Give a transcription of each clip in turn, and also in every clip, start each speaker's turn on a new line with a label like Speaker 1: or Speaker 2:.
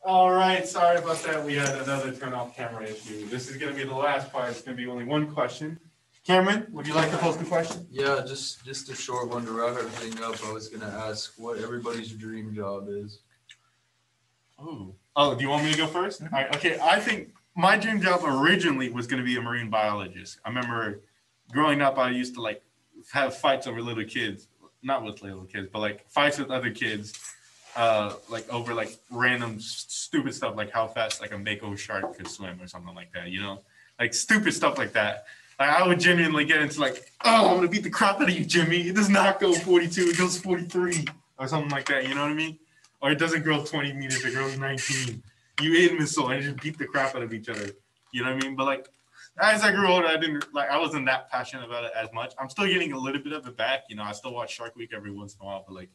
Speaker 1: All right, sorry about that. We had another turn off camera issue. This is going to be the last part. It's going to be only one question. Cameron, would you like to pose the question?
Speaker 2: Yeah, just a short one to wrap everything up. I was gonna ask what everybody's dream job is.
Speaker 1: Oh, do you want me to go first? All right, okay, I think my dream job originally was going to be a marine biologist. I remember growing up, I used to like have fights over little kids, not with little kids, but like fights with other kids, like over like random stupid stuff, like how fast like a mako shark could swim or something like that, you know, like stupid stuff like that. Like I would genuinely get into like, oh, I'm gonna beat the crap out of you, Jimmy. It does not go 42, it goes 43 or something like that. You know what I mean? Or it doesn't grow 20 meters, it grows 19. You hit missile and just beat the crap out of each other. You know what I mean? But like as I grew older, I wasn't that passionate about it as much. I'm still getting a little bit of it back. You know, I still watch Shark Week every once in a while, but like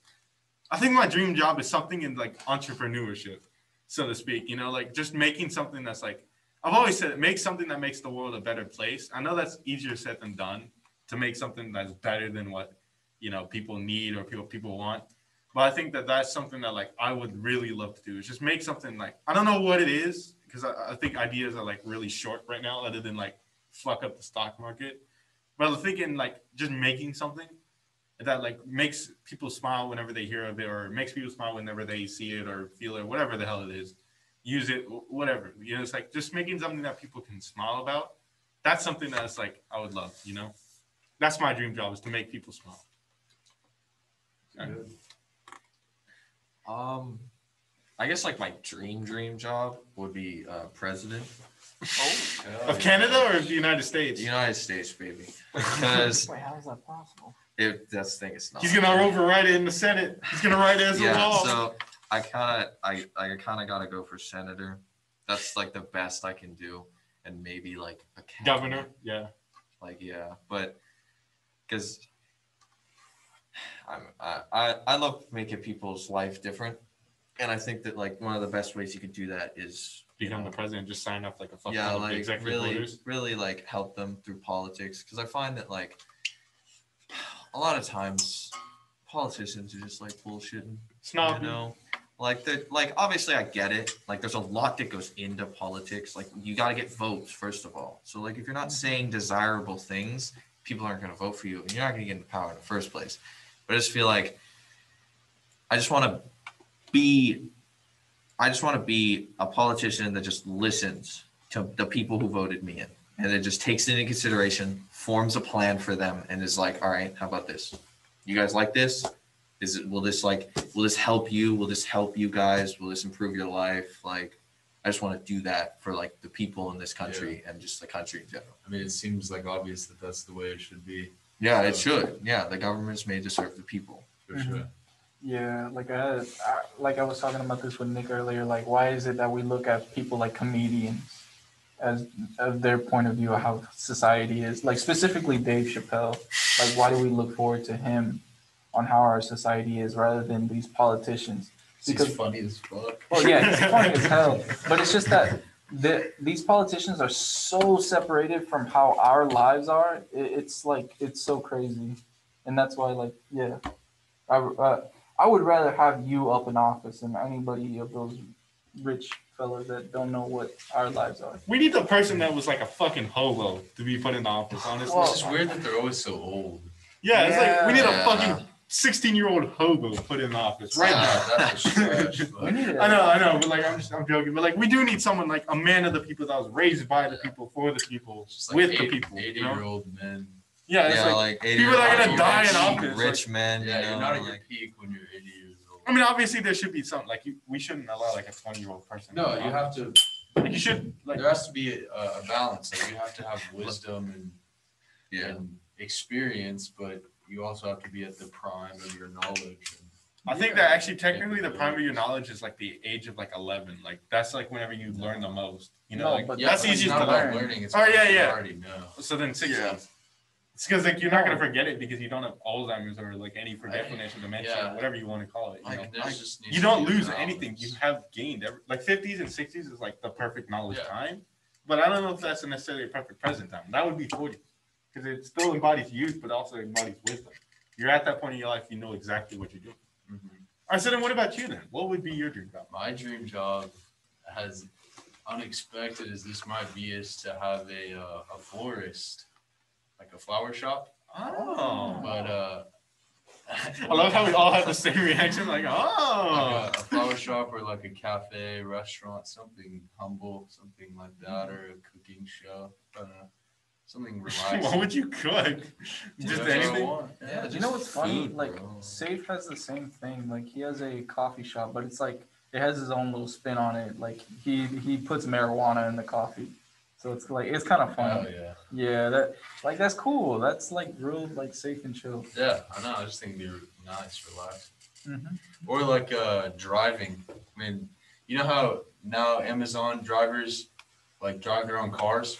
Speaker 1: I think my dream job is something in like entrepreneurship, so to speak. You know, like just making something that's like I've always said, make something that makes the world a better place. I know that's easier said than done to make something that's better than what you know people need or people want. But I think that that's something that like I would really love to do is just make something like I don't know what it is because I think ideas are like really short right now, other than like fuck up the stock market. But I'm thinking like just making something that like makes people smile whenever they hear of it, or makes people smile whenever they see it or feel it, whatever the hell it is. Use it, whatever. You know, it's like just making something that people can smile about. That's something that's like I would love. You know, that's my dream job is to make people smile.
Speaker 3: Good. I guess like my dream job would be president.
Speaker 1: Of Canada or of the United States?
Speaker 3: The United States, baby. Because
Speaker 4: Wait, how is that possible?
Speaker 3: if that's the thing, it's not.
Speaker 1: He's gonna override it in the Senate. He's gonna write it as a law.
Speaker 3: So I kind of gotta go for senator. That's like the best I can do, and maybe like a
Speaker 1: Governor. Yeah.
Speaker 3: Like but because I love making people's life different, and I think that like one of the best ways you could do that is
Speaker 1: become the president. Just sign up like a fucking
Speaker 3: like
Speaker 1: executive orders.
Speaker 3: really like help them through politics, because I find that like a lot of times politicians are just like bullshitting.
Speaker 1: Snob.
Speaker 3: You know, like obviously I get it. Like there's a lot that goes into politics. Like you got to get votes first of all. So like if you're not saying desirable things, people aren't going to vote for you, and you're not going to get into power in the first place. But I just feel like I just want to be a politician that just listens to the people who voted me in, and it just takes it into consideration, forms a plan for them, and is like, all right, how about this? You guys like this? Will this help you? Will this help you guys? Will this improve your life? Like, I just want to do that for like the people in this country and just the country in general.
Speaker 2: I mean, it seems like obvious that that's the way it should be.
Speaker 3: Yeah, it should. Yeah, the government's made to serve the people.
Speaker 2: For sure.
Speaker 4: Yeah, like I was talking about this with Nick earlier. Like, why is it that we look at people like comedians as their point of view of how society is? Like specifically Dave Chappelle. Like, why do we look forward to him on how our society is rather than these politicians?
Speaker 2: Because he's funny as fuck.
Speaker 4: Well, yeah, he's funny as hell. But it's just that these politicians are so separated from how our lives are. It's like it's so crazy, and that's why, like, yeah, I would rather have you up in office than anybody of those rich fellas that don't know what our lives are.
Speaker 1: We need the person that was like a fucking hobo to be put in office, honestly.
Speaker 2: It's just weird that they're always so old.
Speaker 1: Yeah, it's like we need a fucking 16-year-old hobo put in office right now.
Speaker 2: That's a stretch.
Speaker 1: I know, but like I'm joking. But like we do need someone like a man of the people that was raised by the people, for the people, like with the people.
Speaker 2: 80-year-old men.
Speaker 1: Yeah, it's like people that are gonna die in office.
Speaker 3: Rich men.
Speaker 2: Yeah, you're not at your peak when you're 80 years old.
Speaker 1: I mean, obviously there should be something like we shouldn't allow like a 20-year-old person.
Speaker 2: No, you have to.
Speaker 1: Like you should. Like
Speaker 2: there has to be a balance. Like you have to have wisdom and experience, but you also have to be at the prime of your knowledge.
Speaker 1: I think that actually technically the prime of your knowledge is like the age of like 11. Like that's like whenever you learn the most. You know, like that's easiest to learn.
Speaker 2: It's
Speaker 1: you
Speaker 2: already know.
Speaker 1: So then 6 years. It's because like you're not gonna forget it because you don't have Alzheimer's or like any forgetfulness or dementia, or whatever you want to call it. You don't lose anything. You have gained. Like 50s and 60s is like the perfect knowledge time, but I don't know if that's necessarily a perfect present time. That would be 40s because it still embodies youth, but also embodies wisdom. You're at that point in your life, you know exactly what you're doing. Mm-hmm. All right, so then what about you then? What would be your dream job?
Speaker 2: My dream job as unexpected as this might be, is to have a florist, like a flower shop.
Speaker 1: Oh.
Speaker 2: But
Speaker 1: I love how we all have the same reaction, like, oh.
Speaker 2: like a flower shop or like a cafe, restaurant, something humble, something like that, or a cooking show. Something relaxing.
Speaker 1: What would you cook? Just
Speaker 2: Whatever I
Speaker 1: anything?
Speaker 2: want. Yeah,
Speaker 4: You know what's funny?
Speaker 3: food,
Speaker 4: Like
Speaker 3: bro.
Speaker 4: Safe has the same thing. Like he has a coffee shop, but it's like it has his own little spin on it. Like he puts marijuana in the coffee, so it's like it's kind of
Speaker 2: Oh
Speaker 4: fun.
Speaker 2: yeah.
Speaker 4: Yeah, that's cool. That's like real like safe and chill.
Speaker 2: Yeah, I know. I just think they're nice, relaxed.
Speaker 4: Mhm.
Speaker 2: Or like driving. I mean, you know how now Amazon drivers like drive their own cars?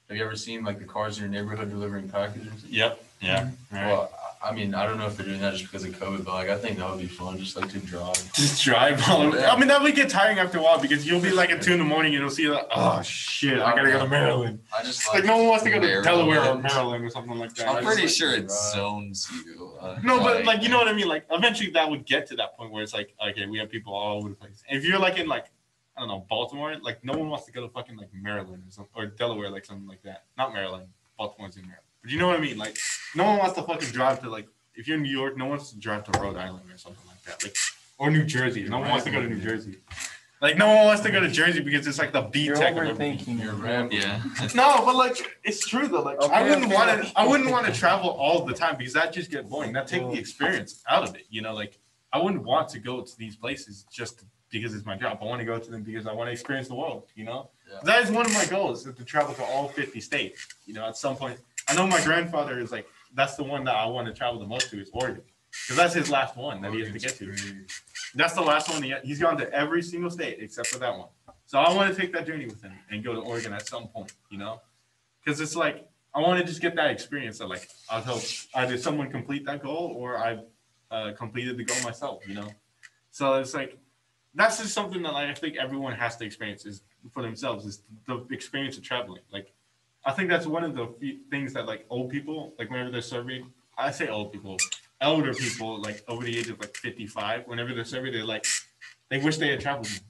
Speaker 2: Have you ever seen like the cars in your neighborhood delivering packages?
Speaker 1: Yep. Yeah. Right.
Speaker 2: Well, I mean, I don't know if they're doing that just because of COVID, but like I think that would be fun, just like to drive.
Speaker 1: Just drive all over.
Speaker 2: Yeah.
Speaker 1: I mean, that would get tiring after a while because you'll be like at 2 a.m. and you'll see like, oh shit, I gotta go to Maryland.
Speaker 2: I just
Speaker 1: Like no one wants to go to
Speaker 3: Maryland.
Speaker 1: Delaware or Maryland or something like that.
Speaker 3: I'm
Speaker 1: I
Speaker 3: pretty
Speaker 1: just,
Speaker 3: sure
Speaker 2: like
Speaker 3: it
Speaker 2: to drive.
Speaker 3: zones you.
Speaker 1: no, but like you know what I mean. Like eventually that would get to that point where it's like, okay, we have people all over the place. And if you're like in like I don't know Baltimore, like no one wants to go to fucking like Maryland or something or Delaware, like something like that. Not Maryland. Baltimore's in Maryland. But you know what I mean? Like no one wants to fucking drive to like if you're in New York, no one wants to drive to Rhode Island or something like that. Like or New Jersey. No one wants to go to New Jersey. Like no one wants to go to Jersey because it's like the B
Speaker 4: You're
Speaker 1: tech of everything.
Speaker 4: overthinking.
Speaker 2: You're rambling.
Speaker 3: Yeah.
Speaker 1: No, but like it's true though. Like I
Speaker 4: Okay,
Speaker 1: wouldn't
Speaker 4: okay,
Speaker 1: want
Speaker 4: okay.
Speaker 1: to. I wouldn't want to travel all the time because that just get boring. That take the experience out of it. You know, like I wouldn't want to go to these places just because it's my job. I want to go to them because I want to experience the world. You know,
Speaker 2: Yeah.
Speaker 1: that is one of my goals is to travel to all 50 states. You know, at some point, I know my grandfather is like that's the one that I want to travel the most to is Oregon because that's his last one that he has to get to. That's the last one he's gone to every single state except for that one. So I want to take that journey with him and go to Oregon at some point, you know, because it's like I want to just get that experience of like I'll help either someone complete that goal or I've completed the goal myself, you know. So it's like that's just something that like, I think everyone has to experience is for themselves is the experience of traveling. Like I think that's one of the few things that like old people like whenever they're surveyed, I say old people, elder people like over the age of like 55, whenever they're surveyed, they're like they wish they had traveled more.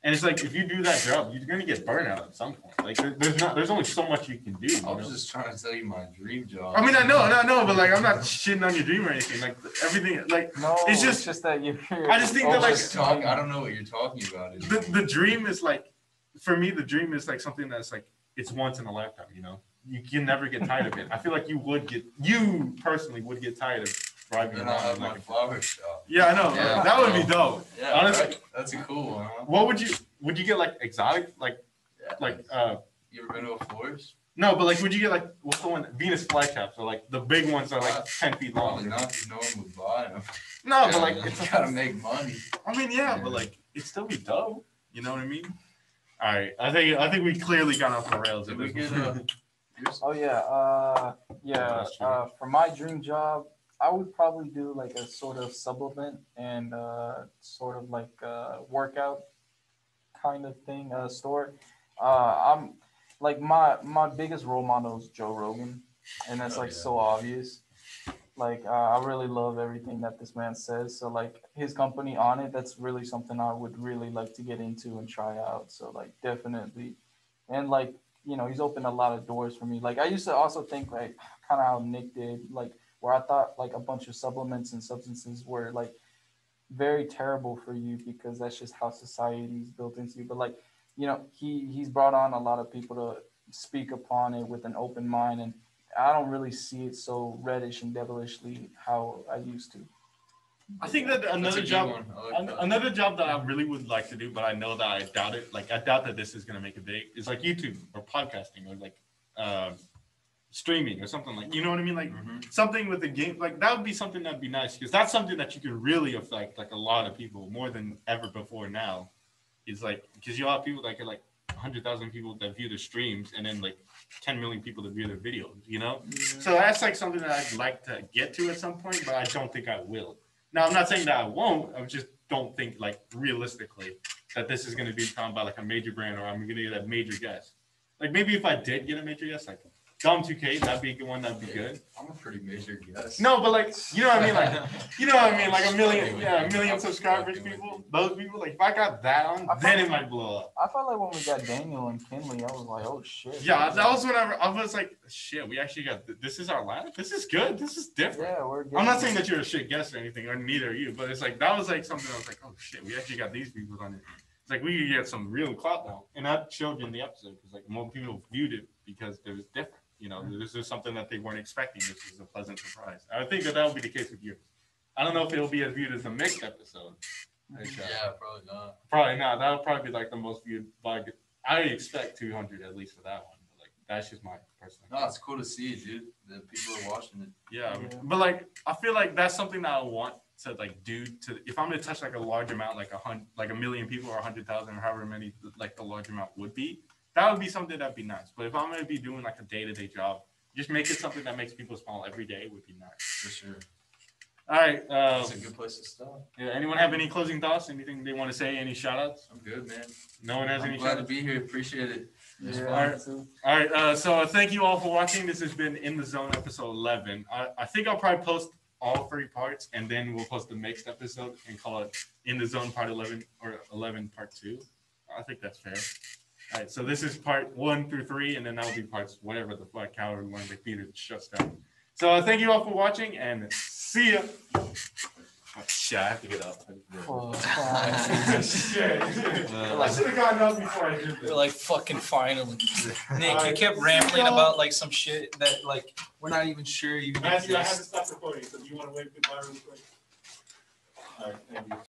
Speaker 1: And it's like if you do that job, you're gonna get burnout at some point. Like there's only so much you can do. You
Speaker 2: I was
Speaker 1: know?
Speaker 2: just trying to tell you my dream job.
Speaker 1: I mean, I know, but like I'm not shitting on your dream or anything. Like everything, like
Speaker 4: No,
Speaker 1: It's
Speaker 4: it's
Speaker 1: just-
Speaker 4: just that you.
Speaker 1: I just think that, like,
Speaker 2: I don't know what you're talking about.
Speaker 1: the dream is like, for me, the dream is like something that's like it's once in a lifetime. You know, you can never get tired of it. I feel like you personally would get tired of driving
Speaker 2: Then I'll have
Speaker 1: around.
Speaker 2: my
Speaker 1: Like,
Speaker 2: flower shop.
Speaker 1: yeah, I know.
Speaker 3: Yeah,
Speaker 1: that would be dope.
Speaker 2: Yeah,
Speaker 1: Honestly,
Speaker 2: right? That's a cool one. Huh?
Speaker 1: what would you get like exotic like
Speaker 2: Yeah. You ever been to a florist?
Speaker 1: no, but like would you get like what's the one Venus flycaps or like the big ones are like 10 feet long.
Speaker 2: Probably not, because no one would buy them.
Speaker 1: No, but like
Speaker 3: Yeah.
Speaker 1: it's
Speaker 2: You gotta make money.
Speaker 1: I mean, yeah, but like it still be dope. You know what I mean? All right, I think we clearly got off the rails.
Speaker 2: Did
Speaker 1: at
Speaker 2: we
Speaker 1: this
Speaker 2: get
Speaker 1: point.
Speaker 4: Oh yeah.
Speaker 1: That's true.
Speaker 4: For my dream job, I would probably do like a sort of supplement and sort of like workout kind of thing store. I'm like my biggest role model is Joe Rogan, and that's
Speaker 2: Oh,
Speaker 4: like
Speaker 2: yeah.
Speaker 4: so obvious. Like I really love everything that this man says. So like his company on it, that's really something I would really like to get into and try out. So like definitely, and like he's opened a lot of doors for me. Like I used to also think like kind of how Nick did, like where I thought like a bunch of supplements and substances were like very terrible for you because that's just how society's built into you. But like he's brought on a lot of people to speak upon it with an open mind, and I don't really see it so reddish and devilishly how I used to.
Speaker 1: I think that
Speaker 2: That's a
Speaker 1: another
Speaker 2: good
Speaker 1: job,
Speaker 2: one. I like that.
Speaker 1: another job that I really would like to do, but I know that I doubt it. Like I doubt that this is gonna make it big. Is like YouTube or podcasting or like streaming or something like. You know what I mean? Like
Speaker 2: Mhm.
Speaker 1: something with the game. Like that would be something that'd be nice because that's something that you could really affect like a lot of people more than ever before now. Is like because you have people that get like 100,000 people that view the streams and then like 10 million people that view their videos. You know. So that's like something that I'd like to get to at some point, but I don't think I will. Now, I'm not saying that I won't. I just don't think, like, realistically, that this is going to be found by, like, a major brand or I'm going to get a major guest. Like, maybe if I did get a major guest, like, Dumb 2K, that'd be a good one. That'd be good.
Speaker 2: I'm a pretty major guess.
Speaker 1: No, but like, you know what I mean? Like, you know what I mean? Like a million, yeah, a million
Speaker 2: I'm
Speaker 1: subscribers,
Speaker 2: fucking with
Speaker 1: people.
Speaker 2: you.
Speaker 1: Those people, like, if I got that on, then it might blow up.
Speaker 4: I felt like when we got Daniel and Kinley, I was like, oh shit.
Speaker 1: Yeah, that was whenever I was like, shit, we actually got this is our lab. This is good. This is different.
Speaker 4: Yeah, we're good.
Speaker 1: I'm not saying that you're a shit guest or anything, or neither are you, but it's like that was like something I was like, oh shit, we actually got these people on it. It's like we could get some real clout now, and that showed in the episode because like more people viewed it because it was different. You know, this is something that they weren't expecting. This is a pleasant surprise. I think that will be the case with yours. I don't know if it'll be as viewed as the mixed episode.
Speaker 2: Yeah, probably not.
Speaker 1: Probably not. That'll probably be like the most viewed. Like I expect 200 at least for that one. But like that's just my personal.
Speaker 2: No, it's cool to see, dude. The people are watching it.
Speaker 1: Yeah, but like I feel like that's something that I want to like do to if I'm gonna touch like a large amount, like a million people or 100,000 or however many like the large amount would be. That would be something that'd be nice. But if I'm gonna be doing like a day-to-day job, just make it something that makes people smile every day would be nice.
Speaker 2: For sure.
Speaker 1: All right.
Speaker 2: That's a good place to start.
Speaker 1: Yeah. Anyone have any closing thoughts? Anything they want to say? Any shout-outs?
Speaker 2: I'm good, man.
Speaker 1: No one has
Speaker 2: I'm
Speaker 1: any
Speaker 2: glad to
Speaker 1: shout-outs?
Speaker 2: be here. Appreciate it.
Speaker 4: Yeah,
Speaker 1: All right. So thank you all for watching. This has been In the Zone episode 11. I think I'll probably post all 3 parts, and then we'll post the mixed episode and call it In the Zone Part 11 or 11 Part 2. I think that's fair. All right, so this is part 1 through 3, and then that'll be parts whatever the fuck, however long the theater shuts down. So thank you all for watching, and see ya. Oh, shit, I have to get up. Shit. I should have gotten up before I did this.
Speaker 5: We're like fucking finally. Nick, you kept rambling about like some shit that like we're not even sure you
Speaker 1: Matthew, I have to stop recording, so do you want to wait goodbye real quick? All right, thank you.